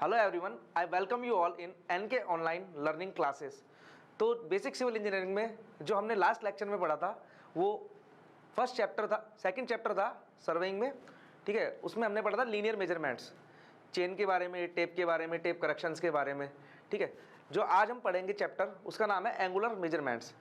Hello everyone, I welcome you all in NK online learning classes. तो basic civil engineering में जो हमने last lecture में पढ़ा था वो फर्स्ट चैप्टर था, सेकंड चैप्टर था सर्वेइंग में, ठीक है। उसमें हमने पढ़ा था लीनियर मेजरमेंट्स, चेन के बारे में, टेप के बारे में, टेप करेक्शंस के बारे में, ठीक है। जो आज हम पढ़ेंगे चैप्टर उसका नाम है एंगुलर मेजरमेंट्स।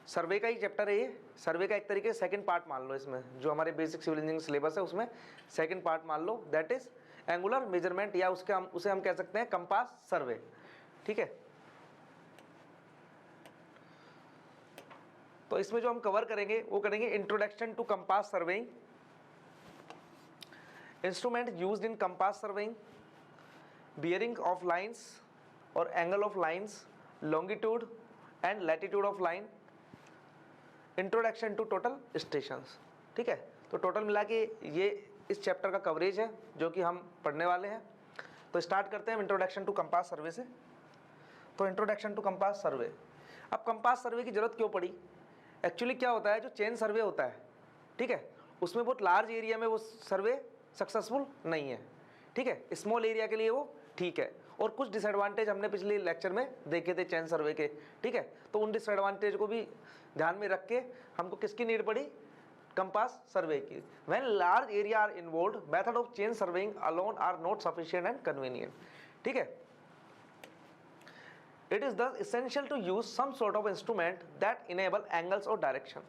सर्वे का ही चैप्टर है ये, सर्वे का एक तरीके से सेकंड पार्ट मान लो। इसमें जो हमारे बेसिक सिविल इंजीनियरिंग सिलेबस है उसमें सेकंड पार्ट मान लो, दैट इज एंगुलर मेजरमेंट, या उसे हम कह सकते हैं कंपास सर्वे, ठीक है। तो इसमें जो हम कवर करेंगे वो करेंगे introduction to compass surveying, instrument used in compass surveying, bearing of lines और angle of lines, longitude and latitude of line, introduction to total stations, ठीक है। तो टोटल मिला के ये इस चैप्टर का कवरेज है जो कि हम पढ़ने वाले हैं। तो स्टार्ट करते हैं इंट्रोडक्शन टू कंपास सर्वे से। तो इंट्रोडक्शन टू कंपास सर्वे, अब कंपास सर्वे की जरूरत क्यों पड़ी? एक्चुअली क्या होता है, जो चेन सर्वे होता है, ठीक है, उसमें बहुत लार्ज एरिया में वो सर्वे सक्सेसफुल नहीं है, ठीक है। स्मॉल एरिया के लिए वो ठीक है, और कुछ डिसएडवांटेज हमने पिछले लेक्चर में देखे थे चेन सर्वे के, ठीक है। तो उन डिसएडवांटेज को भी ध्यान में रख के हमको किसकी नीड पड़ी? कंपास सर्वे की। When large area are involved, method of chain surveying alone are not sufficient and convenient, ठीक है। It is thus essential to use some sort of instrument that enable angles और direction,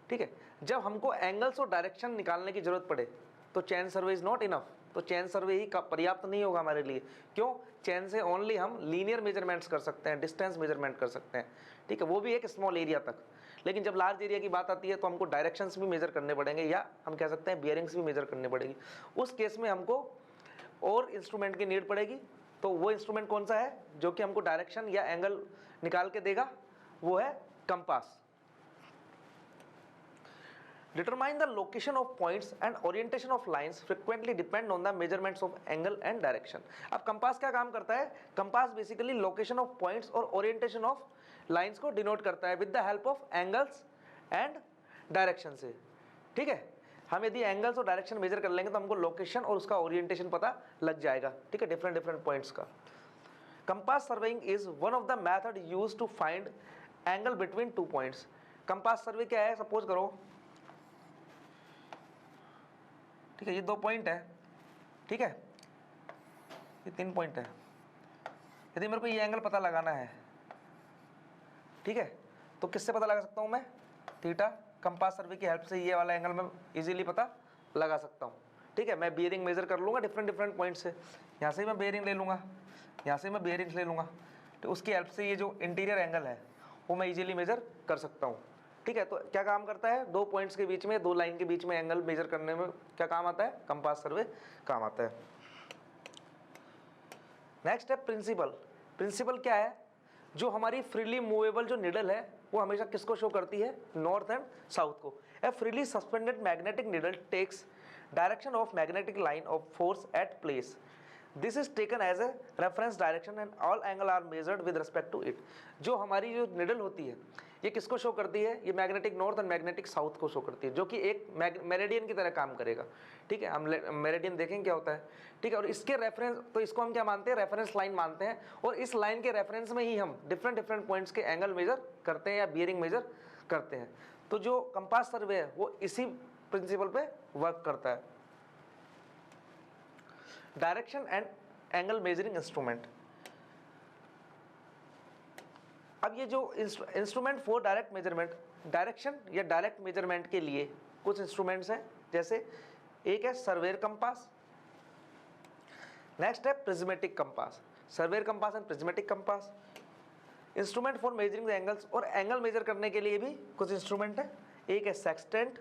ठीक है। जब हमको angles और direction निकालने की जरूरत पड़े तो chain survey is not enough, तो चेन सर्वे ही पर्याप्त नहीं होगा हमारे लिए। क्यों? चेन से ओनली हम लीनियर मेजरमेंट्स कर सकते हैं, डिस्टेंस मेजरमेंट कर सकते हैं, ठीक है, वो भी एक स्मॉल एरिया तक। लेकिन जब लार्ज एरिया की बात आती है तो हमको डायरेक्शंस भी मेजर करने पड़ेंगे, या हम कह सकते हैं बियरिंग्स भी मेजर करनी पड़ेगी। उस केस में हमको और इंस्ट्रूमेंट की नीड पड़ेगी। तो वो इंस्ट्रूमेंट कौन सा है जो कि हमको डायरेक्शन या एंगल निकाल के देगा? वो है compass. Determine the location of points and orientation of lines frequently depend on the measurements of angle and direction. अब कंपास क्या काम करता है? Compass basically location of points और ओरिएंटेशन ऑफ लाइंस को डिनोट करता है with the help of angles and direction से, ठीक है। हम यदि एंगल्स और डायरेक्शन मेजर कर लेंगे तो हमको लोकेशन और उसका ओरिएंटेशन पता लग जाएगा, ठीक है, डिफरेंट डिफरेंट पॉइंट्स का। Compass surveying is one of the method used to find angle between two points. Compass survey क्या है? सपोज करो, ठीक है, ये 2 पॉइंट है, ठीक है, ये 3 पॉइंट है। यदि मेरे को ये एंगल पता लगाना है, ठीक है, तो किससे पता लगा सकता हूँ मैं? थीटा। कंपास सर्वे की हेल्प से ये वाला एंगल मैं इजीली पता लगा सकता हूँ, ठीक है। मैं बियरिंग मेजर कर लूँगा डिफरेंट डिफरेंट पॉइंट से, यहाँ से मैं बियरिंग ले लूँगा, यहाँ से मैं बियरिंग ले लूँगा, तो उसकी हेल्प से ये जो इंटीरियर एंगल है वो मैं इजीली मेजर कर सकता हूँ, ठीक है। तो क्या काम करता है? 2 पॉइंट्स के बीच में, 2 लाइन के बीच में एंगल मेजर करने में क्या काम आता है? कंपास सर्वे काम आता है। नेक्स्ट है प्रिंसिपल। प्रिंसिपल क्या है? जो हमारी फ्रीली मूवेबल जो निडल है वो हमेशा किसको शो करती है? नॉर्थ एंड साउथ को। A freely suspended magnetic needle takes direction of magnetic line of force at place. This is taken as a reference direction and all angle are measured with respect to it. जो हमारी जो needle होती है ये किसको show करती है? ये मैग्नेटिक नॉर्थ और मैग्नेटिक साउथ को शो करती है, जो कि एक मेरिडियन की तरह काम करेगा, ठीक है। हम मेरिडियन देखेंगे क्या होता है, ठीक है। और इसके रेफरेंस, तो इसको हम क्या मानते हैं? रेफरेंस लाइन मानते हैं, और इस लाइन के रेफरेंस में ही हम डिफरेंट डिफरेंट पॉइंट्स के एंगल मेजर करते हैं या बियरिंग मेजर करते हैं। तो जो कंपास सर्वे है वो इसी प्रिंसिपल पे वर्क करता है। Direction and angle measuring instrument. अब ये जो instrument for direct measurement, direction या डायरेक्ट मेजरमेंट के लिए कुछ इंस्ट्रूमेंट्स हैं, जैसे एक है सर्वेयर कंपास, नेक्स्ट है prismatic compass. Surveyor compass and prismatic compass. Instrument for measuring the angles, और एंगल मेजर करने के लिए भी कुछ इंस्ट्रूमेंट है। एक है सेक्सटेंट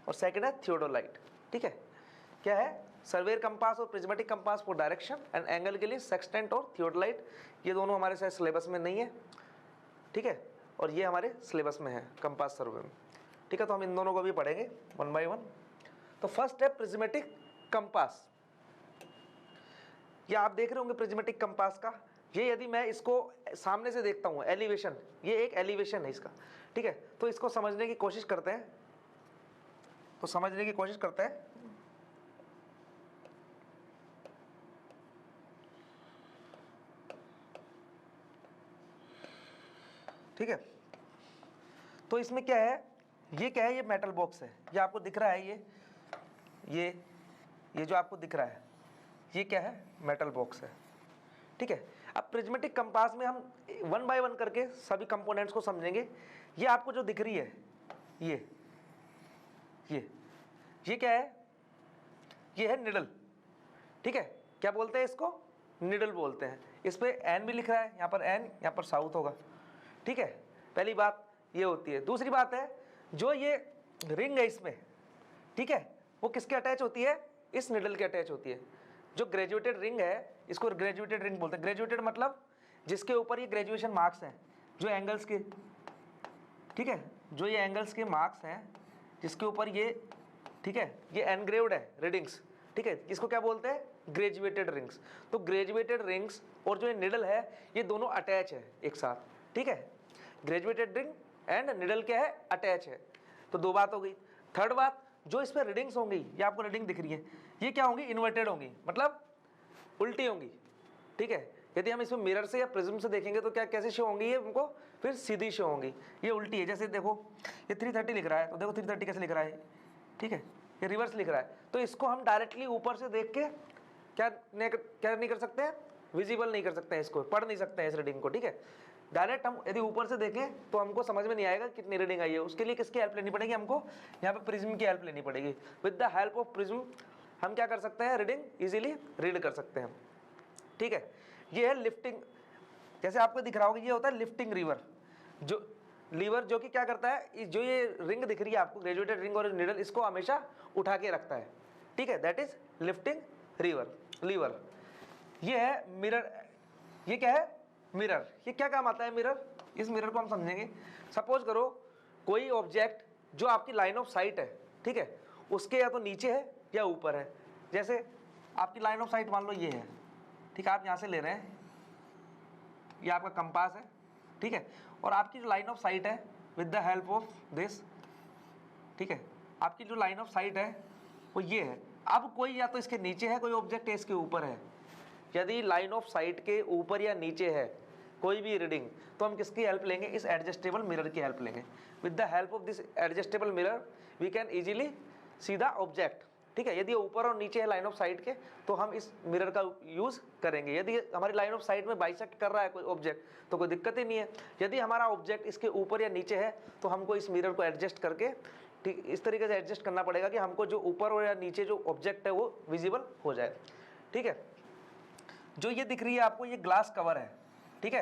और सेकेंड है थियोडोलाइट, ठीक है। क्या है? सर्वेयर कंपास और prismatic compass for direction and angle के लिए सेक्सटेंट और थियोडोलाइट। ये दोनों हमारे शायद सिलेबस में नहीं है, ठीक है, और ये हमारे सिलेबस में है कंपास सर्वे में, ठीक है। तो हम इन दोनों को भी पढ़ेंगे 1 बाय 1। तो फर्स्ट है प्रिज्मेटिक कंपास। ये आप देख रहे होंगे प्रिज्मेटिक कंपास का। ये यदि मैं इसको सामने से देखता हूँ, एलिवेशन, ये एक एलिवेशन है इसका, ठीक है। तो इसको समझने की कोशिश करते हैं, ठीक है। तो इसमें क्या है, ये क्या है, ये मेटल बॉक्स है, ये आपको दिख रहा है, ये जो आपको दिख रहा है ये क्या है, मेटल बॉक्स है, ठीक है। अब प्रिज्मेटिक कंपास में हम वन बाय वन करके सभी कंपोनेंट्स को समझेंगे। ये आपको जो दिख रही है ये क्या है, ये है निडल, ठीक है। क्या बोलते हैं इसको, निडल बोलते हैं। इस पे एन भी लिख रहा है, यहाँ पर एन, यहाँ पर साउथ होगा, ठीक है। पहली बात ये होती है। दूसरी बात है, जो ये रिंग है इसमें, ठीक है, वो किसके अटैच होती है, इस निडल के अटैच होती है। जो ग्रेजुएटेड रिंग है, इसको ग्रेजुएटेड रिंग बोलते हैं। ग्रेजुएटेड मतलब जिसके ऊपर ये ग्रेजुएशन मार्क्स हैं, जो एंगल्स के, ठीक है, जो ये एंगल्स के मार्क्स हैं जिसके ऊपर ये, ठीक है, ये एनग्रेव्ड है रीडिंग्स, ठीक है, इसको क्या बोलते हैं, ग्रेजुएटेड रिंग्स। तो ग्रेजुएटेड रिंग्स और जो ये निडल है ये दोनों अटैच है एक साथ, ठीक है। ग्रेजुएटेड रिंग एंड निडल क्या है, अटैच है। तो दो बात हो गई। थर्ड बात, जो इस पर रीडिंग्स होंगी, ये आपको रीडिंग दिख रही है, ये क्या होंगी, इन्वर्टेड होंगी, मतलब उल्टी होंगी, ठीक है। यदि हम इसमें मिरर से या प्रिज्म से देखेंगे तो क्या कैसे शो होंगी, ये हमको फिर सीधी शो होंगी। ये उल्टी है, जैसे देखो ये 330 लिख रहा है, तो देखो 330 कैसे लिख रहा है, ठीक है, ये रिवर्स लिख रहा है। तो इसको हम डायरेक्टली ऊपर से देख के क्या नहीं कर सकते हैं, विजिबल नहीं कर सकते हैं, इसको पढ़ नहीं सकते हैं इस रीडिंग को, ठीक है। डायरेक्ट हम यदि ऊपर से देखें तो हमको समझ में नहीं आएगा कितनी रीडिंग आई है। उसके लिए किसकी हेल्प लेनी पड़ेगी, हमको यहाँ पे प्रिज्म की हेल्प लेनी पड़ेगी। With the help of prism हम क्या कर सकते हैं, रीडिंग इजीली रीड कर सकते हैं, ठीक है। ये है लिफ्टिंग, जैसे आपको दिख रहा होगा, ये होता है लिफ्टिंग लीवर, जो लीवर जो कि क्या करता है, जो ये रिंग दिख रही है आपको, ग्रेजुएटेड रिंग और निडल, इसको हमेशा उठा के रखता है, ठीक है, दैट इज लिफ्टिंग लीवर। ये है मिरर, ये क्या है, मिरर। ये क्या काम आता है मिरर, इस मिरर को हम समझेंगे। सपोज करो कोई ऑब्जेक्ट जो आपकी लाइन ऑफ साइट है, ठीक है, उसके या तो नीचे है या ऊपर है। जैसे आपकी लाइन ऑफ साइट मान लो ये है, ठीक है, आप यहाँ से ले रहे हैं, ये आपका कंपास है, ठीक है, और आपकी जो लाइन ऑफ साइट है with the help of this, ठीक है, आपकी जो लाइन ऑफ साइट है वो ये है। अब कोई या तो इसके नीचे है, कोई ऑब्जेक्ट है इसके ऊपर है। यदि लाइन ऑफ साइट के ऊपर या नीचे है कोई भी रीडिंग, तो हम किसकी हेल्प लेंगे, इस एडजस्टेबल मिरर की हेल्प लेंगे। With the help of this adjustable mirror we can easily see the object, ठीक है। यदि ऊपर और नीचे है लाइन ऑफ साइट के, तो हम इस मिरर का यूज करेंगे। यदि हमारी लाइन ऑफ साइट में बाइसेक्ट कर रहा है कोई ऑब्जेक्ट, तो कोई दिक्कत ही नहीं है। यदि हमारा ऑब्जेक्ट इसके ऊपर या नीचे है, तो हमको इस मिरर को एडजस्ट करके, ठीक, इस तरीके से एडजस्ट करना पड़ेगा कि हमको जो ऊपर और या नीचे जो ऑब्जेक्ट है वो विजिबल हो जाए, ठीक है। जो ये दिख रही है आपको, ये ग्लास कवर है, ठीक है।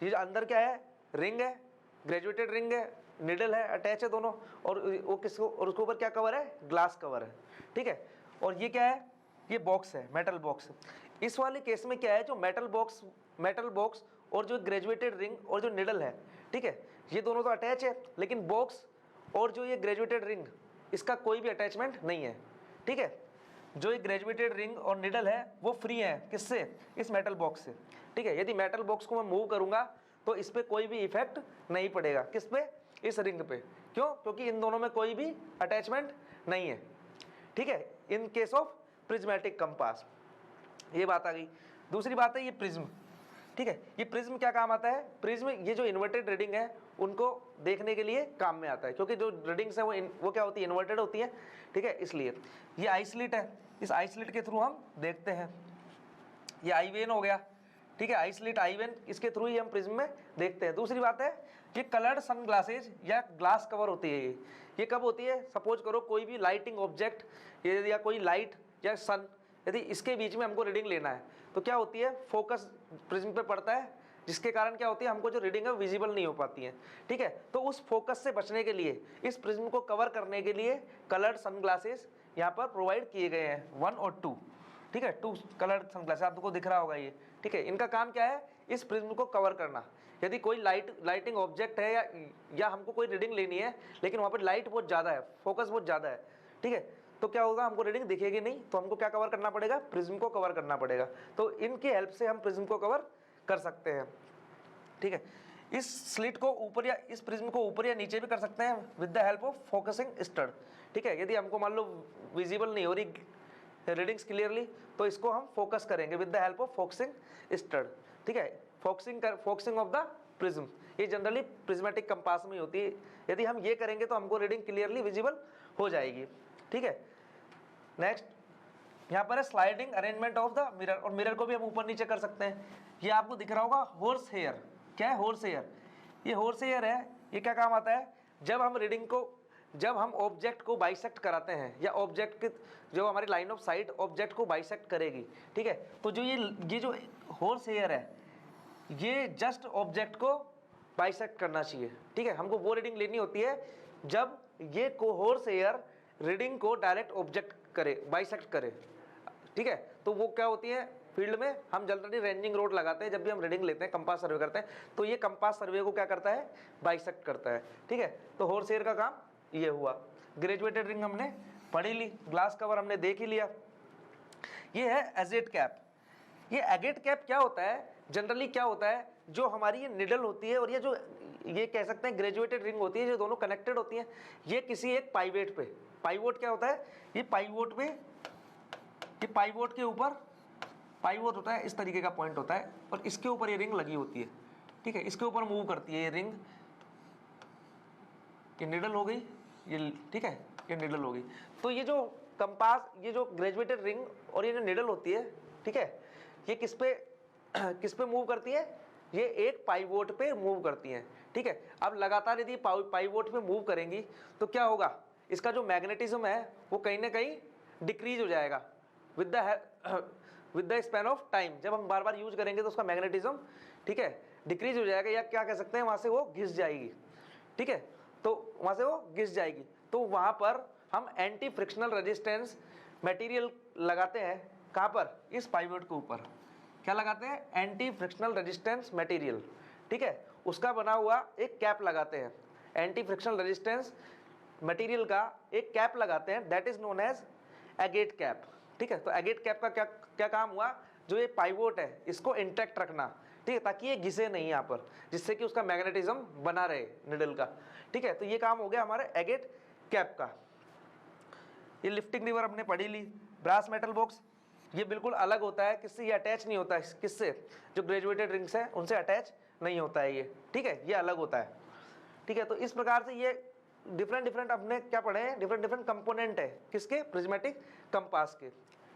ये जो अंदर क्या है, रिंग है, ग्रेजुएटेड रिंग है, निडल है, अटैच है दोनों, और वो किसको, और उसके ऊपर क्या कवर है, ग्लास कवर है, ठीक है। और ये क्या है, ये बॉक्स है, मेटल बॉक्स। इस वाले केस में क्या है, जो मेटल बॉक्स और जो ग्रेजुएटेड रिंग और जो निडल है, ठीक है, ये दोनों तो अटैच है, लेकिन बॉक्स और जो ये ग्रेजुएटेड रिंग, इसका कोई भी अटैचमेंट नहीं है, ठीक है। जो ये ग्रेजुएटेड रिंग और निडल है वो फ्री है, किससे, इस मेटल बॉक्स से, ठीक है। यदि मेटल बॉक्स को मैं मूव करूंगा तो इस पे कोई भी इफेक्ट नहीं पड़ेगा, किस पे, इस रिंग पे। क्यों, क्योंकि इन दोनों में कोई भी अटैचमेंट नहीं है, ठीक है, in case of prismatic compass. ये बात आ गई। दूसरी बात है ये प्रिज्म, ठीक है। ये प्रिज्म क्या काम आता है, प्रिज्म ये जो इन्वर्टेड रीडिंग है उनको देखने के लिए काम में आता है, क्योंकि जो रीडिंग्स है वो क्या होती है, इन्वर्टेड होती है, ठीक है, इसलिए। ये आई स्लिट है, इस आई स्लिट के थ्रू हम देखते हैं। ये आई वेन हो गया, ठीक है, आई स्लिट, आई वेन, इसके थ्रू ही हम प्रिज्म में देखते हैं। दूसरी बात है, ये कलर्ड सन ग्लासेज या ग्लास कवर होती है। ये कब होती है, सपोज करो कोई भी लाइटिंग ऑब्जेक्ट या कोई लाइट या सन, यदि इसके बीच में हमको रीडिंग लेना है, तो क्या होती है, फोकस प्रिज्म पे पड़ता है, जिसके कारण क्या होती है, हमको जो रीडिंग है विजिबल नहीं हो पाती है, ठीक है। तो उस फोकस से बचने के लिए, इस प्रिज्म को कवर करने के लिए कलर्ड सनग्लासेस यहाँ पर प्रोवाइड किए गए हैं, 1 और 2, ठीक है, 2 कलर्ड सनग्लासेस आपको दिख रहा होगा ये, ठीक है। इनका काम क्या है, इस प्रिज्म को कवर करना। यदि कोई लाइटिंग ऑब्जेक्ट है या हमको कोई रीडिंग लेनी है, लेकिन वहाँ पर लाइट बहुत ज़्यादा है, फोकस बहुत ज़्यादा है, ठीक है, तो क्या होगा, हमको रीडिंग दिखेगी नहीं, तो हमको क्या कवर करना पड़ेगा, प्रिज्म को कवर करना पड़ेगा। तो इनकी हेल्प से हम प्रिज्म को कवर कर सकते हैं, ठीक है। इस स्लिट को ऊपर या इस प्रिज्म को ऊपर या नीचे भी कर सकते हैं with the help of focusing stud, ठीक है। यदि हमको मान लो विजिबल नहीं हो रही रीडिंग्स क्लियरली, तो इसको हम फोकस करेंगे with the help of focusing stud, ठीक है। फोकसिंग ऑफ द प्रिज्म, ये जनरली प्रिज्मेटिक कंपास में होती है। यदि हम ये करेंगे तो हमको रीडिंग क्लियरली विजिबल हो जाएगी, ठीक है। नेक्स्ट यहाँ पर है sliding arrangement of the mirror, और मिरर को भी हम ऊपर नीचे कर सकते हैं। ये आपको दिख रहा होगा हॉर्स हेयर, क्या है हॉर्स हेयर, ये हॉर्स हेयर है। ये क्या काम आता है, जब हम रीडिंग को, जब हम ऑब्जेक्ट को बाइसेक्ट कराते हैं, या ऑब्जेक्ट के जो हमारी लाइन ऑफ साइट ऑब्जेक्ट को बाइसेक्ट करेगी, ठीक है, तो जो ये जो हॉर्स हेयर है, ये जस्ट ऑब्जेक्ट को बाइसेक्ट करना चाहिए, ठीक है। हमको वो रीडिंग लेनी होती है जब ये हॉर्स हेयर रीडिंग को डायरेक्ट ऑब्जेक्ट करे, बाइसेक्ट करे, ठीक है। तो वो क्या होती है, फील्ड में हम जनरली रेंजिंग रोड लगाते हैं जब भी हम रीडिंग लेते हैं, कंपास सर्वे करते हैं, तो ये कंपास सर्वे को क्या करता है, बाइसेक्ट करता है, ठीक है। तो हॉर्स हेयर का काम ये हुआ। ग्रेजुएटेड रिंग हमने पढ़ी ली, ग्लास कवर हमने देख ही लिया। ये है एजेट कैप। ये एगेट कैप क्या होता है, जनरली क्या होता है, जो हमारी ये निडल होती है और ये जो ये कह सकते हैं ग्रेजुएटेड रिंग होती है, जो दोनों कनेक्टेड होती हैं, ये किसी एक पाइवेट पे, पाइवोट क्या होता है, ये पाइवोट पे, ये पाइवोट के ऊपर, पाइवोट होता है इस तरीके का पॉइंट होता है, और इसके ऊपर ये रिंग लगी होती है, ठीक है। इसके ऊपर मूव करती है ये रिंग, ये निडल हो गई, ये ठीक है, ये निडल हो गई। तो ये जो कंपास, ये जो ग्रेजुएटेड रिंग और ये जो निडल होती है, ठीक है, ये किस पे मूव करती है, ये एक पाइवोट पे मूव करती हैं, ठीक है। अब लगातार यदि पाइवोट पे मूव करेंगी तो क्या होगा, इसका जो मैग्नेटिज्म है वो कहीं ना कहीं डिक्रीज हो जाएगा with the span of time. जब हम बार बार यूज करेंगे तो उसका मैग्नेटिज्म, ठीक है, डिक्रीज हो जाएगा, या क्या कह सकते हैं, वहां से वो घिस जाएगी, ठीक है। तो वहां से वो घिस जाएगी, तो वहां पर हम एंटी फ्रिक्शनल रेजिस्टेंस मटेरियल लगाते हैं, कहां पर, इस पाइवोट के ऊपर क्या लगाते हैं, एंटी फ्रिक्शनल रेजिस्टेंस मटेरियल, ठीक है, उसका बना हुआ एक कैप लगाते हैं, एंटी फ्रिक्शनल रेजिस्टेंस मटेरियल का एक कैप लगाते हैं, that is known as agate cap, ठीक है। तो एगेट कैप का क्या क्या काम हुआ, जो ये पाइवोट है इसको इंटैक्ट रखना, ठीक है, ताकि ये घिसे नहीं यहाँ पर, जिससे कि उसका मैग्नेटिज्म बना रहे निडल का, ठीक है। तो ये काम हो गया हमारे एगेट कैप का। ये लिफ्टिंग लीवर हमने पढ़ी ली। ब्रास मेटल बॉक्स, ये बिल्कुल अलग होता है, किससे ये अटैच नहीं होता है, किससे, जो ग्रेजुएटेड रिंग्स हैं उनसे अटैच नहीं होता है ये, ठीक है, ये अलग होता है, ठीक है। तो इस प्रकार से ये डिफरेंट अपने क्या पढ़े हैं, डिफरेंट कंपोनेंट है किसके, प्रिज्मेटिक कंपास के,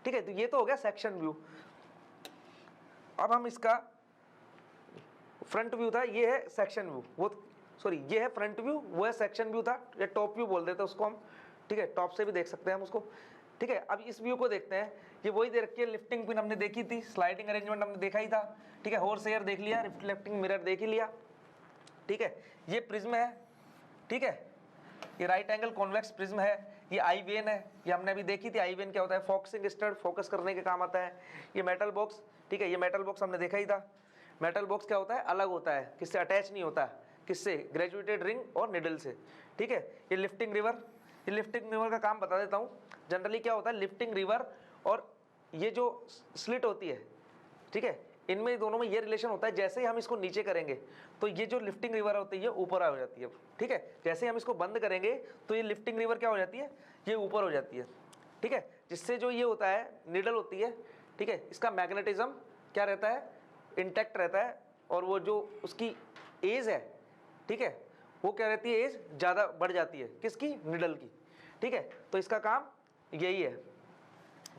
ठीक है। तो ये तो हो गया सेक्शन व्यू। अब हम इसका फ्रंट व्यू था, ये है सेक्शन व्यू, वो सॉरी ये है फ्रंट व्यू, वो है सेक्शन व्यू था, या टॉप व्यू बोल देते हैं उसको हम, ठीक है, टॉप से भी देख सकते हैं हम उसको, ठीक है। अब इस व्यू को देखते हैं, ये वही दे रखी है, लिफ्टिंग पिन हमने देखी थी, स्लाइडिंग अरेंजमेंट हमने देखा ही था, ठीक है, हॉर्स हेयर देख लिया, रिफ्लेक्टिंग मिरर देख ही लिया, ठीक है। ये प्रिज्म है, ठीक है, ये राइट एंगल कॉन्वेक्स प्रिज्म है, ये आई वेन है, ये हमने अभी देखी थी, आई वेन क्या होता है, फोकसिंग स्टड, फोकस करने के काम आता है। ये मेटल बॉक्स, ठीक है, ये मेटल बॉक्स हमने देखा ही था। मेटल बॉक्स क्या होता है, अलग होता है, किससे अटैच नहीं होता, किससे, ग्रेजुएटेड रिंग और निडल से, ठीक है। ये लिफ्टिंग रिवर, ये लिफ्टिंग रिवर का काम बता देता हूँ। जनरली क्या होता है, लिफ्टिंग रिवर और ये जो स्लिट होती है, ठीक है, इनमें दोनों में ये रिलेशन होता है, जैसे ही हम इसको नीचे करेंगे तो ये जो लिफ्टिंग रिवर होती है ऊपर आ जाती है, ठीक है। जैसे ही हम इसको बंद करेंगे तो ये लिफ्टिंग रिवर क्या हो जाती है, ये ऊपर हो जाती है, ठीक है। जिससे जो ये होता है, निडल होती है, ठीक है, इसका मैग्नेटिज्म क्या रहता है, इंटैक्ट रहता है, और वो जो उसकी एज है, ठीक है, वो क्या रहती है, एज ज़्यादा बढ़ जाती है, किसकी, निडल की, ठीक है। तो इसका काम यही है।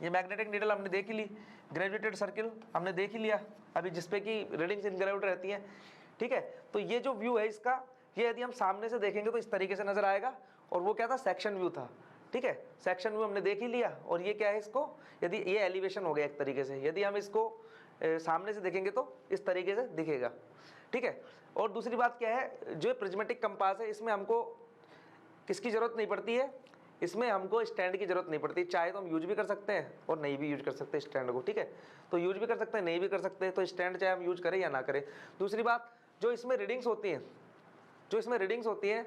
ये मैग्नेटिक नीडल हमने देख ही ली, ग्रेजुएटेड सर्किल हमने देख ही लिया अभी, जिसपे कि रीडिंग्स इनग्रेव्ड रहती हैं, ठीक है। तो ये जो व्यू है इसका, ये यदि हम सामने से देखेंगे तो इस तरीके से नजर आएगा, और वो क्या था, सेक्शन व्यू था, ठीक है। सेक्शन व्यू हमने देख ही लिया, और ये क्या है, इसको यदि ये एलिवेशन हो गया एक तरीके से, यदि हम इसको सामने से देखेंगे तो इस तरीके से दिखेगा, ठीक है। और दूसरी बात क्या है, जो प्रिज्मेटिक कंपास है इसमें हमको किसकी जरूरत नहीं पड़ती है, इसमें हमको स्टैंड की जरूरत नहीं पड़ती, चाहे तो हम यूज भी कर सकते हैं और नहीं भी यूज कर सकते स्टैंड को, ठीक है। तो यूज भी कर सकते हैं, नहीं भी कर सकते, तो स्टैंड चाहे हम यूज करें या ना करें। दूसरी बात, जो इसमें रीडिंग्स होती हैं, जो इसमें रीडिंग्स होती हैं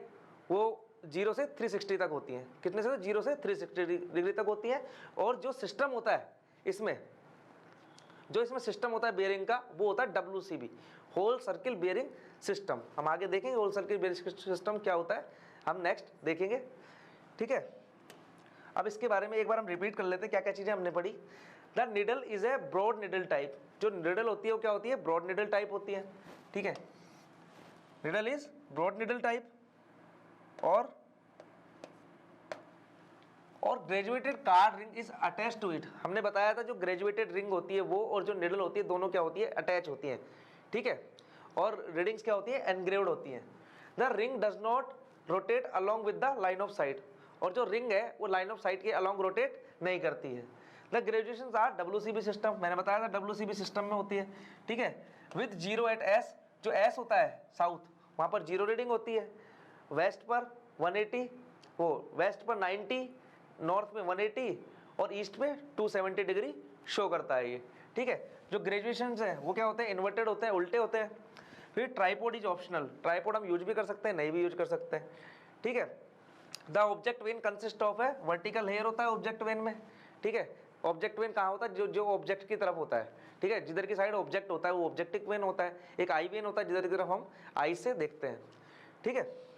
वो 0 से 360 तक होती हैं, कितने से, 0 से 360 डिग्री तक होती है। और जो सिस्टम होता है इसमें, जो इसमें सिस्टम होता है बेयरिंग का, वो होता है WCB, whole circle bearing system. हम आगे देखेंगे होल सर्किल बेयरिंग सिस्टम क्या होता है, हम नेक्स्ट देखेंगे, ठीक है। अब इसके बारे में एक बार हम रिपीट कर लेते हैं क्या क्या चीजें हमने पढ़ी। The needle is a broad needle type, जो निडल होती है वो क्या होती है, ब्रॉड निडल टाइप होती है, ठीक है। Needle is broad needle type और graduated card ring is attach to it. हमने बताया था जो ग्रेजुएटेड रिंग होती है वो और जो निडल होती है दोनों क्या होती है, अटैच होती है, ठीक है। और रीडिंग्स क्या होती है, एनग्रेव्ड होती है। The ring does not rotate along with the line of sight, और जो रिंग है वो लाइन ऑफ साइट के अलोंग रोटेट नहीं करती है। The graduations are WCB system, मैंने बताया था WCB सिस्टम में होती है, ठीक है। विद जीरो एट S, जो S होता है साउथ, वहाँ पर जीरो रीडिंग होती है। वेस्ट पर 180, वो वेस्ट पर 90, नॉर्थ में 180 और ईस्ट में 270 डिग्री शो करता है ये, ठीक है। जो ग्रेजुएशंस है वो क्या होते हैं, इन्वर्टेड होते हैं, उल्टे होते हैं। फिर ट्राइपॉड इज ऑप्शनल, ट्राइपॉड हम यूज भी कर सकते हैं, नहीं भी यूज कर सकते हैं, ठीक है। The object vane consist of है, वर्टिकल हेयर होता है ऑब्जेक्ट वेन में, ठीक है। ऑब्जेक्ट वेन कहाँ होता है, जो ऑब्जेक्ट की तरफ होता है, ठीक है। जिधर की साइड ऑब्जेक्ट होता है वो ऑब्जेक्टिव वेन होता है। एक आई वेन होता है जिधर की तरफ हम आई से देखते हैं, ठीक है।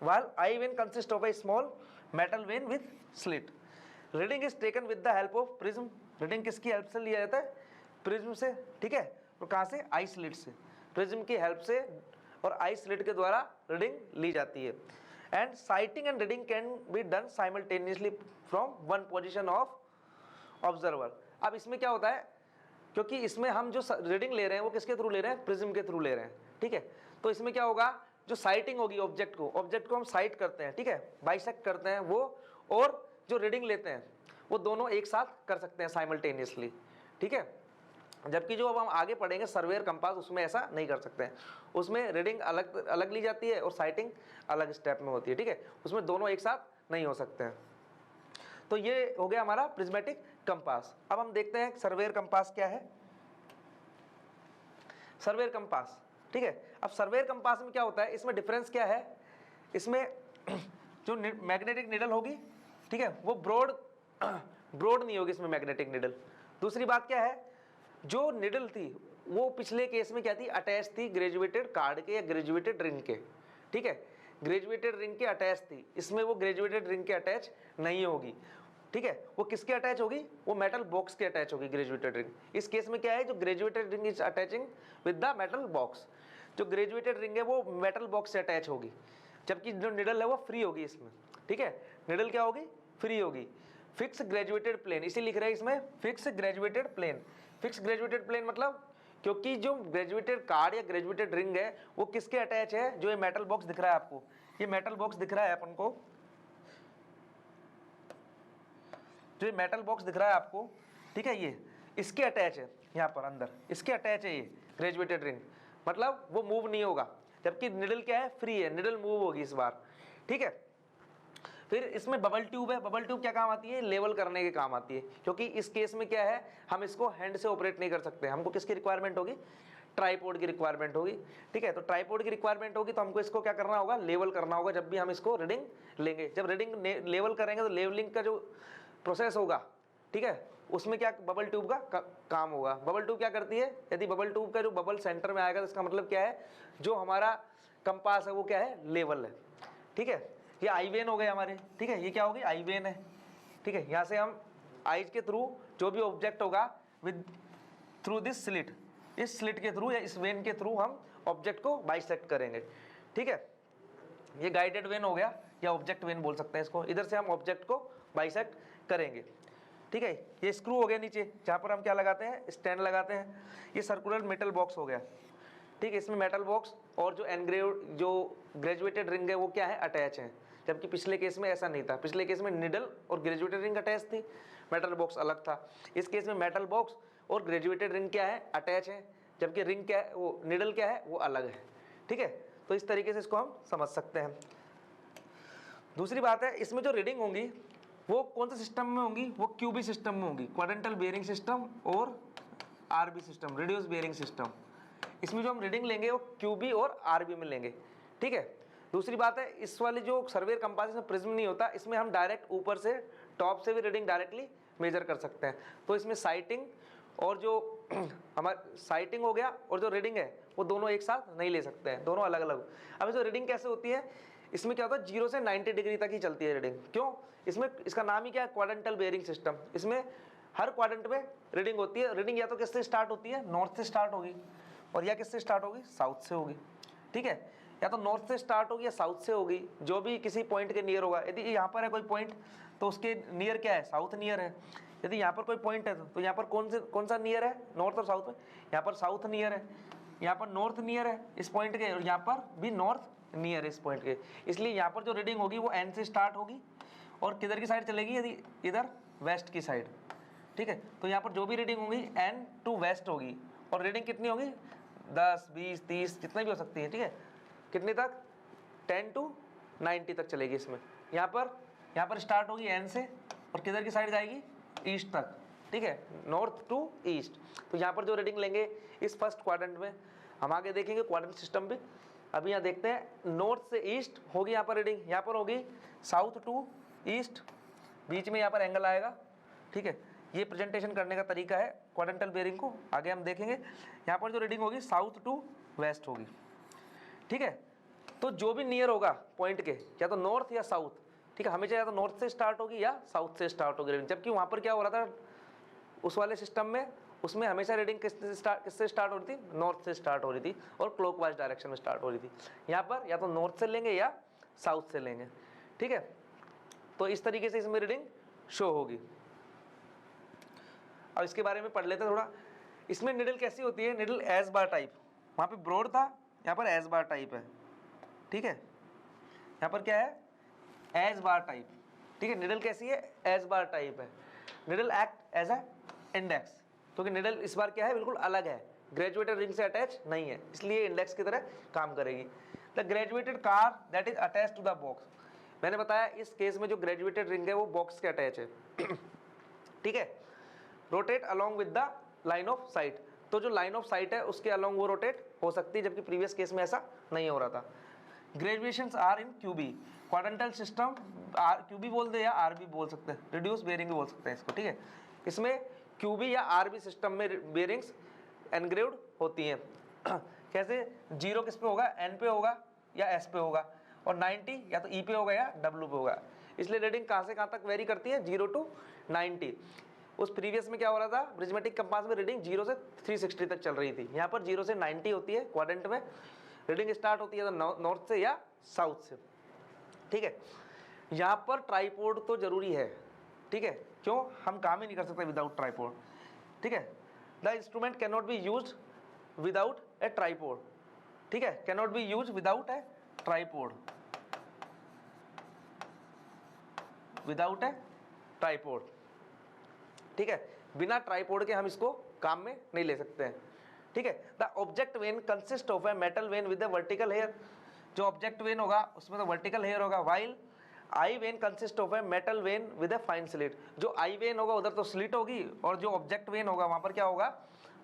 while eye vein consists of a small metal vein with slit. Reading is taken with the help of prism, reading किसकी हेल्प से लिया जाता है, प्रिज्म से, ठीक है। और कहाँ से, आई स्लिट से, प्रिज्म की हेल्प से और आई स्लिट के द्वारा रीडिंग ली जाती है। And sighting and reading can be done simultaneously from one position of observer. अब इसमें क्या होता है, क्योंकि इसमें हम जो रीडिंग ले रहे हैं वो किसके थ्रू ले रहे हैं, प्रिज्म के थ्रू ले रहे हैं, ठीक है। तो इसमें क्या होगा, जो साइटिंग होगी ऑब्जेक्ट को हम साइट करते हैं, ठीक है, बाइसेक्ट करते हैं वो, और जो रीडिंग लेते हैं वो दोनों एक साथ कर सकते हैं साइमल्टेनियसली, ठीक है। जबकि जो अब हम आगे पढ़ेंगे सर्वेयर कंपास, उसमें ऐसा नहीं कर सकते हैं, उसमें रीडिंग अलग अलग ली जाती है और साइटिंग अलग स्टेप में होती है, ठीक है। उसमें दोनों एक साथ नहीं हो सकते हैं। तो ये हो गया हमारा प्रिज्मेटिक कंपास। अब हम देखते हैं सर्वेयर कंपास क्या है। सर्वेयर कंपास, ठीक है। अब सर्वेयर कंपास में क्या होता है, इसमें डिफरेंस क्या है, इसमें जो मैग्नेटिक निडल होगी, ठीक है, वो ब्रॉड नहीं होगी इसमें मैग्नेटिक निडल। दूसरी बात क्या है, जो निडल थी वो पिछले केस में क्या थी, अटैच थी ग्रेजुएटेड कार्ड के या ग्रेजुएटेड रिंग के, ठीक है, ग्रेजुएटेड रिंग के अटैच थी। इसमें वो ग्रेजुएटेड रिंग के अटैच नहीं होगी, ठीक है। वो किसके अटैच होगी, वो मेटल बॉक्स के अटैच होगी ग्रेजुएटेड रिंग। इस केस में क्या है, जो graduated ring is attaching with the metal box, जो ग्रेजुएटेड रिंग है वो मेटल बॉक्स से अटैच होगी, जबकि जो निडल है वो फ्री होगी इसमें, ठीक है। निडल क्या होगी, फ्री होगी। फिक्स ग्रेजुएटेड प्लेन, इसी लिख रहे हैं इसमें fix graduated plane. Fix graduated plane मतलब, क्योंकि जो ग्रेजुएटेड कार्ड या ग्रेजुएटेड रिंग है वो किसके अटैच है, जो ये मेटल बॉक्स दिख रहा है आपको, ये मेटल बॉक्स दिख रहा है अपन को, जो ये मेटल बॉक्स दिख रहा है आपको, ठीक है, ये इसके अटैच है, यहाँ पर अंदर इसके अटैच है ये ग्रेजुएटेड रिंग, मतलब वो मूव नहीं होगा। जबकि निडल क्या है, फ्री है, निडल मूव होगी इस बार, ठीक है। फिर इसमें बबल ट्यूब है, बबल ट्यूब क्या काम आती है, लेवल करने के काम आती है, क्योंकि इस केस में क्या है, हम इसको हैंड से ऑपरेट नहीं कर सकते, हमको किसकी रिक्वायरमेंट होगी, ट्राइपॉड की रिक्वायरमेंट होगी, ठीक है। तो ट्राइपॉड की रिक्वायरमेंट होगी तो हमको इसको क्या करना होगा, लेवल करना होगा जब भी हम इसको रीडिंग लेंगे। जब रीडिंग लेवल करेंगे तो लेवलिंग का जो प्रोसेस होगा, ठीक है, उसमें क्या बबल ट्यूब का काम होगा। बबल ट्यूब क्या करती है, यदि बबल ट्यूब का जो बबल सेंटर में आएगा तो इसका मतलब क्या है, जो हमारा कंपास है वो क्या है, लेवल है, ठीक है। ये आई वेन हो गए हमारे, ठीक है, ये क्या होगी, आई वेन है, ठीक है। यहाँ से हम आईज के थ्रू जो भी ऑब्जेक्ट होगा विद थ्रू दिस स्लिट, इस स्लिट के थ्रू या इस वेन के थ्रू हम ऑब्जेक्ट को बाइसेक्ट करेंगे, ठीक है। ये गाइडेड वेन हो गया या ऑब्जेक्ट वेन बोल सकते हैं इसको, इधर से हम ऑब्जेक्ट को बाइसेक्ट करेंगे, ठीक है। ये स्क्रू हो गया नीचे, जहाँ पर हम क्या लगाते हैं, स्टैंड लगाते हैं। ये सर्कुलर मेटल बॉक्स हो गया, ठीक है, इसमें मेटल बॉक्स और जो एनग्रेव जो ग्रेजुएटेड रिंग है वो क्या है, अटैच है। जबकि पिछले केस में ऐसा नहीं था, पिछले केस में निडल और ग्रेजुएटेड रिंग अटैच थी, मेटल बॉक्स अलग था। इस केस में मेटल बॉक्स और ग्रेजुएटेड रिंग क्या है, अटैच है, जबकि रिंग क्या है, वो निडल क्या है, वो अलग है, ठीक है। तो इस तरीके से इसको हम समझ सकते हैं। दूसरी बात है, इसमें जो रीडिंग होंगी वो कौन से सिस्टम में होंगी, वो क्यूबी सिस्टम में होंगी, क्वाड्रेंटल बेयरिंग सिस्टम और RB system, radius bearing system. इसमें जो हम रीडिंग लेंगे वो क्यूबी और आरबी में लेंगे, ठीक है। दूसरी बात है, इस वाली जो सर्वेयर कंपास में प्रिज्म नहीं होता, इसमें हम डायरेक्ट ऊपर से टॉप से भी रीडिंग डायरेक्टली मेजर कर सकते हैं। तो इसमें साइटिंग और जो हमारा साइटिंग हो गया और जो रीडिंग है वो दोनों एक साथ नहीं ले सकते हैं, दोनों अलग अलग। अब जो रीडिंग कैसे होती है, इसमें क्या होता है, 0 से 90 डिग्री तक ही चलती है रीडिंग। क्यों, इसमें इसका नाम ही क्या है, क्वाड्रेंटल बेयरिंग सिस्टम। इसमें हर क्वाड्रेंट में रीडिंग होती है। रीडिंग या तो किससे स्टार्ट होती है, नॉर्थ से स्टार्ट होगी, और या किससे स्टार्ट होगी, साउथ से होगी, ठीक है, या तो नॉर्थ से स्टार्ट होगी या साउथ से होगी, जो भी किसी पॉइंट के नियर होगा। यदि यहाँ पर है कोई पॉइंट तो उसके नियर क्या है, साउथ नियर है। यदि यहाँ पर कोई पॉइंट है तो यहाँ पर कौन सा नियर है, नॉर्थ और साउथ में, यहाँ पर साउथ नियर है, यहाँ पर नॉर्थ नियर है इस पॉइंट के, और यहाँ पर भी नॉर्थ नियर है इस पॉइंट के। इसलिए यहाँ पर जो रीडिंग होगी वो एन से स्टार्ट होगी और किधर की साइड चलेगी, यदि इधर वेस्ट की साइड, ठीक है। तो यहाँ पर जो भी रीडिंग होगी एन टू वेस्ट होगी, और रीडिंग कितनी होगी 10, 20, 30 जितनी भी हो सकती है, ठीक है। कितनी तक, 10 to 90 तक चलेगी इसमें। यहाँ पर स्टार्ट होगी एन से और किधर की साइड जाएगी, ईस्ट तक, ठीक है, नॉर्थ टू ईस्ट। तो यहाँ पर जो रीडिंग लेंगे इस फर्स्ट क्वाड्रेंट में, हम आगे देखेंगे क्वाड्रेंट सिस्टम भी। अभी यहाँ देखते हैं नॉर्थ से ईस्ट होगी यहाँ पर रीडिंग, यहाँ पर होगी साउथ टू ईस्ट, बीच में यहाँ पर एंगल आएगा, ठीक है। ये प्रेजेंटेशन करने का तरीका है क्वाड्रेंटल बेयरिंग को, आगे हम देखेंगे। यहाँ पर जो रीडिंग होगी साउथ टू वेस्ट होगी, ठीक है। तो जो भी नियर होगा पॉइंट के, या तो नॉर्थ या साउथ, ठीक है, हमेशा या तो नॉर्थ से स्टार्ट होगी या साउथ से स्टार्ट होगी रीडिंग। जबकि वहाँ पर क्या हो रहा था उस वाले सिस्टम में, उसमें हमेशा रीडिंग किससे स्टार्ट हो रही थी, नॉर्थ से स्टार्ट हो रही थी और क्लॉकवाइज डायरेक्शन में स्टार्ट हो रही थी। यहाँ पर या तो नॉर्थ से लेंगे या साउथ से लेंगे, ठीक है। तो इस तरीके से इसमें रीडिंग शो होगी। अब इसके बारे में पढ़ लेते हैं थोड़ा। इसमें निडल कैसी होती है, निडल एस बार टाइप, वहाँ पे ब्रॉड था, यहाँ पर एस बार टाइप है, ठीक है। यहाँ पर क्या है, एस बार टाइप, ठीक है। निडल कैसी है, एस बार टाइप है। Needle act as a index, क्योंकि निडल इस बार क्या है, बिल्कुल अलग है, ग्रेजुएटेड रिंग से अटैच नहीं है, इसलिए इंडेक्स की तरह काम करेगी। The graduated card that is attach to the box, मैंने बताया इस केस में जो ग्रेजुएटेड रिंग है वो बॉक्स के अटैच है, ठीक है। Rotate along with the line of site, तो जो लाइन ऑफ साइट है उसके अलॉन्ग वो रोटेट हो सकती है, जबकि प्रीवियस केस में ऐसा नहीं हो रहा था। Graduations are in QB, quadrantal system, or QB बोल दे या आर भी बोल सकते हैं, रिड्यूस बेयरिंग भी बोल सकते हैं इसको, ठीक है। इसमें क्यूबी या आर बी सिस्टम में बेयरिंग्स एनग्रेव्ड होती हैं। कैसे, 0 किस पे होगा, एन पे होगा या एस पे होगा, और 90 या तो ई पे होगा या डब्ल्यू पे होगा। इसलिए रीडिंग कहाँ से कहाँ तक वेरी करती है, 0 to 90। उस प्रीवियस में क्या हो रहा था, प्रिज्मेटिक कंपास में रीडिंग 0 से 360 तक चल रही थी, यहाँ पर 0 से 90 होती है। क्वाड्रेंट में रीडिंग स्टार्ट होती है तो नॉर्थ से या साउथ से, ठीक है। यहाँ पर ट्राइपोड तो जरूरी है, ठीक है, क्यों, हम काम ही नहीं कर सकते विदाउट ट्राइपोड, ठीक है। The instrument can not be use without A tripod, ठीक है, can not be use without A tripod, without A tripod, ठीक है। बिना ट्राइपोड के हम इसको काम में नहीं ले सकते हैं, ठीक है। The object vane consist of a metal vane with a vertical hair, जो ऑब्जेक्ट वेन होगा उसमें तो वर्टिकल हेयर होगा, while eye vane consist of a metal vane with a fine slit, जो आई वेन होगा उधर तो स्लिट होगी, और जो ऑब्जेक्ट वेन होगा वहां पर क्या होगा,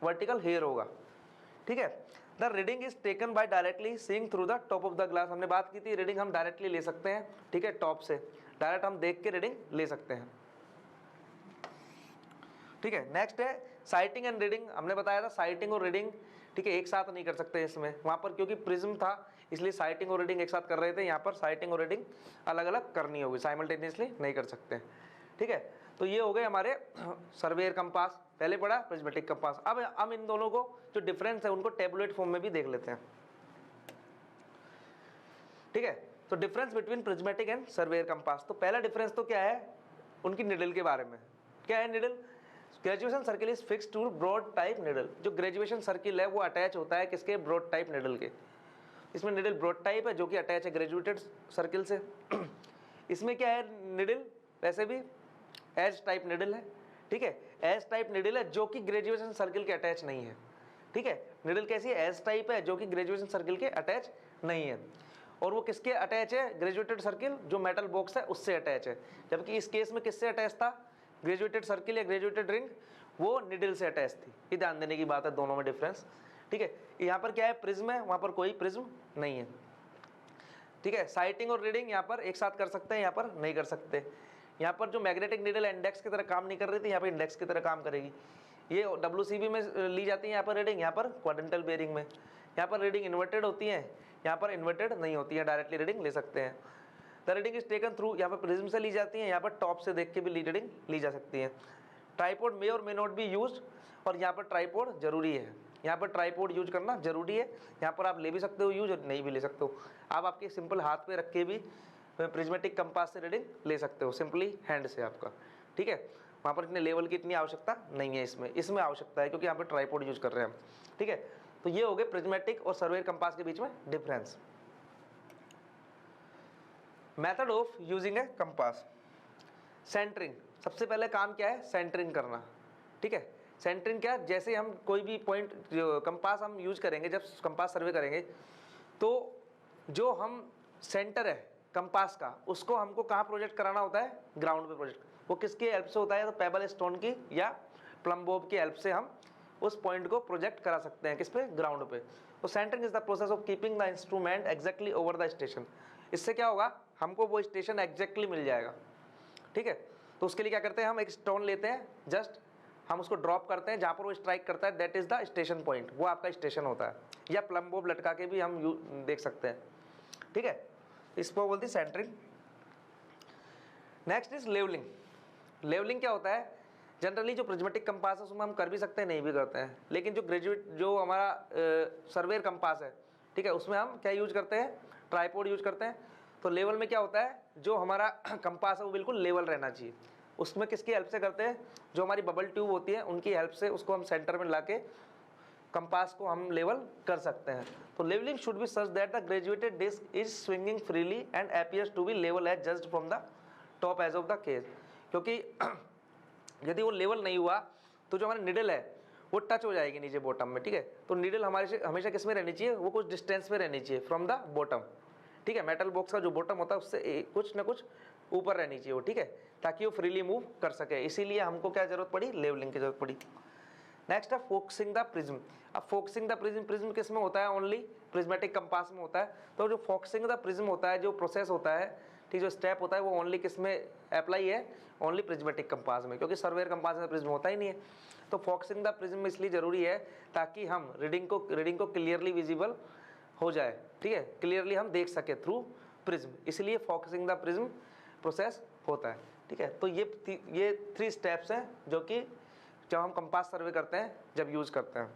वर्टिकल हेयर होगा, ठीक है। The reading is taken by directly seeing through the top of the glass, हमने बात की थी रीडिंग हम डायरेक्टली ले सकते हैं, ठीक है, टॉप से डायरेक्ट हम देख के रीडिंग ले सकते हैं, ठीक है। नेक्स्ट है साइटिंग एंड रीडिंग, हमने बताया था साइटिंग और रीडिंग, ठीक है, एक साथ नहीं कर सकते इसमें, वहां पर क्योंकि प्रिज्म था इसलिए साइटिंग और रीडिंग एक साथ कर रहे थे, यहाँ पर साइटिंग और रीडिंग अलग अलग करनी होगी, साइमल्टेनियसली नहीं कर सकते, ठीक है। तो ये हो गए हमारे सर्वेयर कंपास, पहले पढ़ा प्रिज्मेटिक कंपास। अब हम इन दोनों को जो डिफरेंस है उनको टेबुलेट फॉर्म में भी देख लेते हैं, ठीक है। तो difference between prismatic and surveyor compass, तो पहला डिफरेंस तो क्या है, उनकी निडल के बारे में। क्या है needle, graduation circle is fixed to broad type needle, जो ग्रेजुएशन सर्किल है वो अटैच होता है किसके, ब्रॉड टाइप निडल के। इसमें निडल ब्रॉड टाइप है जो कि अटैच है ग्रेजुएटेड सर्किल से। इसमें क्या है निडल, वैसे भी एज टाइप निडल है, ठीक है, एज टाइप निडल है जो कि ग्रेजुएशन सर्किल के अटैच नहीं है, ठीक है। निडल कैसी है, एज टाइप है जो कि ग्रेजुएशन सर्किल के अटैच नहीं है, और वो किसके अटैच है, ग्रेजुएटेड सर्किल जो मेटल बॉक्स है उससे अटैच है। जबकि इस केस में किससे अटैच था, ग्रेजुएटेड सर्किल या ग्रेजुएटेड रिंग वो निडल से अटैच थी, ये ध्यान देने की बात है दोनों में डिफरेंस, ठीक है। यहाँ पर क्या है, प्रिज्म है, वहां पर कोई प्रिज्म नहीं है, ठीक है। साइटिंग और रीडिंग यहाँ पर एक साथ कर सकते हैं, यहाँ पर नहीं कर सकते। यहाँ पर जो मैग्नेटिक नीडल इंडेक्स की तरह काम नहीं कर रही थी, यहाँ पर इंडेक्स की तरह काम करेगी। ये WCB में ली जाती है यहाँ पर रीडिंग, यहाँ पर क्वाड्रेंटल बेयरिंग में। यहाँ पर रीडिंग इन्वर्टेड होती है, यहाँ पर इन्वर्टेड नहीं होती है, डायरेक्टली रीडिंग ले सकते हैं। The reading is taken through, यहाँ पर प्रिज्म से ली जाती है, यहाँ पर टॉप से देख के भी रीडिंग ली जा सकती है। ट्राइपोड मे और मे नॉट बी यूज्ड, और यहाँ पर ट्राइपोड जरूरी है, यहाँ पर ट्राईपोड यूज करना जरूरी है। यहाँ पर आप ले भी सकते हो यूज और नहीं भी ले सकते हो। आप आपके सिंपल हाथ पे रख के भी प्रिज्मेटिक कंपास से रीडिंग ले सकते हो, सिंपली हैंड से आपका, ठीक है। वहाँ पर इतने लेवल की इतनी आवश्यकता नहीं है, इसमें आवश्यकता है क्योंकि यहाँ पर ट्राईपोड यूज कर रहे हैं हम, ठीक है। तो ये हो गए प्रिज्मेटिक और सर्वेयर कंपास के बीच में difference. Method of using a compass. Centering, सबसे पहले काम क्या है, सेंटरिंग करना, ठीक है। सेंटरिंग क्या है, जैसे हम कोई भी पॉइंट कंपास हम यूज करेंगे, जब कंपास सर्वे करेंगे तो जो हम सेंटर है कंपास का उसको हमको कहाँ प्रोजेक्ट कराना होता है, ग्राउंड पे प्रोजेक्ट। वो किसकी हेल्प से होता है, तो पेबल स्टोन की या प्लम बॉब की हेल्प से हम उस पॉइंट को प्रोजेक्ट करा सकते हैं, किस पे, ग्राउंड पे। तो centering is the process of keeping the instrument exactly over the station. इससे क्या होगा, हमको वो स्टेशन एग्जैक्टली मिल जाएगा, ठीक है। तो उसके लिए क्या करते हैं, हम एक स्टोन लेते हैं, जस्ट हम उसको ड्रॉप करते हैं, जहाँ पर वो स्ट्राइक करता है that is the station point, वो आपका स्टेशन होता है। या प्लम बॉब लटका के भी हम देख सकते हैं, ठीक है। इसको बोलती है centering. Next is levelling. Levelling क्या होता है, जनरली जो प्रिज्मेटिक कंपास है उसमें हम कर भी सकते हैं, नहीं भी करते हैं, लेकिन जो हमारा सर्वेयर कंपास है, ठीक है, उसमें हम क्या यूज करते हैं, ट्राईपोड यूज करते हैं। तो लेवल में क्या होता है, जो हमारा कंपास है वो बिल्कुल लेवल रहना चाहिए। उसमें किसकी हेल्प से करते हैं, जो हमारी बबल ट्यूब होती है उनकी हेल्प से उसको हम सेंटर में लाके कंपास को हम लेवल कर सकते हैं। तो levelling should be such that the graduated disc is swinging freely and appears to be level as judged from the top edge of the case. क्योंकि यदि वो लेवल नहीं हुआ तो जो हमारी निडल है वो टच हो जाएगी नीचे बॉटम में, ठीक है। तो निडल हमारे से हमेशा किस में रहनी चाहिए, वो कुछ डिस्टेंस में रहनी चाहिए फ्रॉम द बॉटम, ठीक है। मेटल बॉक्स का जो बॉटम होता है उससे कुछ ना कुछ ऊपर रहनी चाहिए वो, ठीक है, ताकि वो फ्रीली मूव कर सके। इसीलिए हमको क्या जरूरत पड़ी, लेवलिंग की जरूरत पड़ी। नेक्स्ट है फोकसिंग द प्रिज्म। अब फोकसिंग द प्रिज्म, प्रिज्म किस में होता है, ओनली प्रिज्मेटिक कंपास में होता है। तो जो फोकसिंग द प्रिज्म होता है, जो प्रोसेस होता है, ठीक, जो स्टेप होता है, वो ओनली किस में अप्लाई है, ओनली प्रिज्मेटिक कंपास में, क्योंकि सर्वेयर कंपास में प्रिज्म होता ही नहीं है। तो फोकसिंग द प्रिज्म इसलिए जरूरी है ताकि हम रीडिंग को क्लियरली विजिबल हो जाए, ठीक है, क्लियरली हम देख सके थ्रू प्रिज्म, इसलिए फोकसिंग द प्रिज्म प्रोसेस होता है, ठीक है। तो ये 3 स्टेप्स हैं जो कि जब हम कंपास सर्वे करते हैं जब यूज करते हैं।